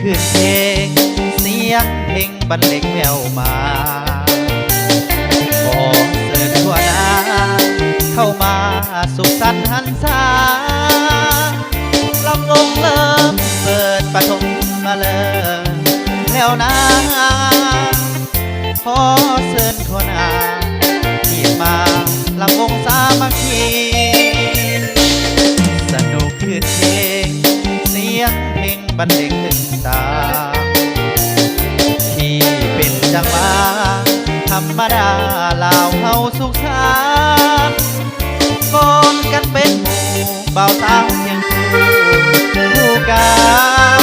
คืนเพลงเสียงเพลงบรรเลงแววมาขอเชิญทั่วหน้าเข้ามาสุขสันต์หันษาลำวงเริ่มเปิดปฐมมาเลยแล้วนะขอเชิญทั่วหน้าที่มาลำวงสามัคคีสนุกคืนเพลงเสียงเพลงบรรเลงตึงตาที่เป็นจังหวะธรรมดาลาวเฮาสุขสันต์ก่อนกันเป็นหมู่บ่าวสาวเพียงคู่กั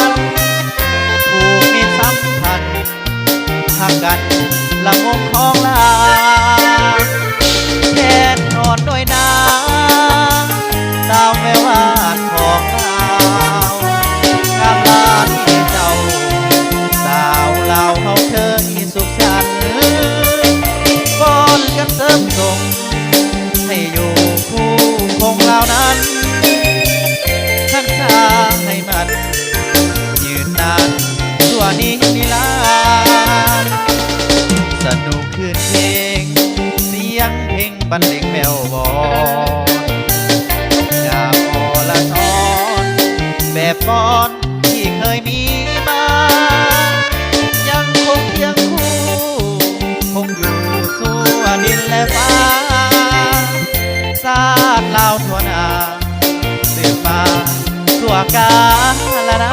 นผูกมิตรสัมพันธ์หักกันละมงของลาแค่นอนด้วยนาดาวแม่วาดของเรางามลานที่เจ้าสาวลาวเฮาเคยสุขสันต์ก่อนกันเสริมส่งให้อยู่คู่คงเหล่านั้นทักษาให้มันยืนนานชั่วนิรันดร์สนุกคืนเพลงเสียงเพลงบรรเลงแวววอนงามอรชรแบบบอนที่เคยมีมายังคงเคียงคู่คงอยู่สู่ดินและฟ้าศาสตร์ลาวทั่วหน้าสืบมาทั่วกาลนา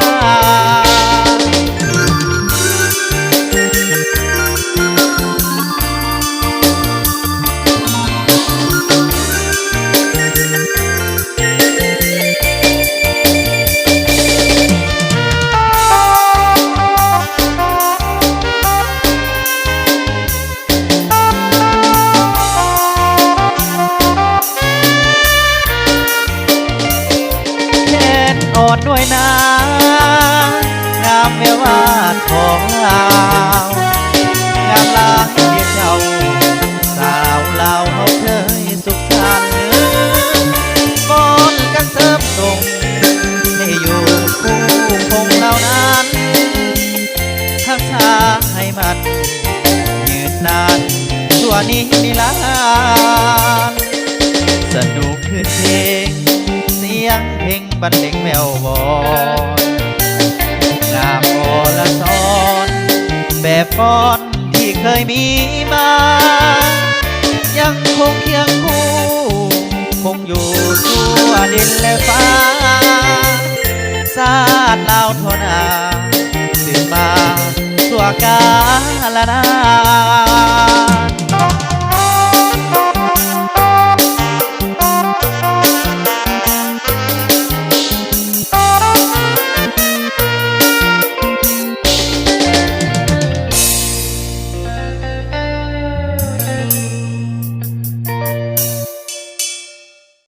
นอ่อนด้วยนางามแม่วาดของลาวงามลายเดียเจ้าสาวลาวเฮาเคยสุขสันต์ก่อนกันเสริมส่งให้อยู่คู่คงเหล่านั้นทักษาให้มันยืนนานชั่วนิรันดร์สนุกคืนเพลงเสียงเพลงบรรเลงแวววอนงามอรชรแบบฟ้อนที่เคยมีมายังคงเคียงคู่คงอยู่ทั่วดินและฟ้าศาสตร์ลาวทั่วหน้าสืบมาทั่วกาลนาน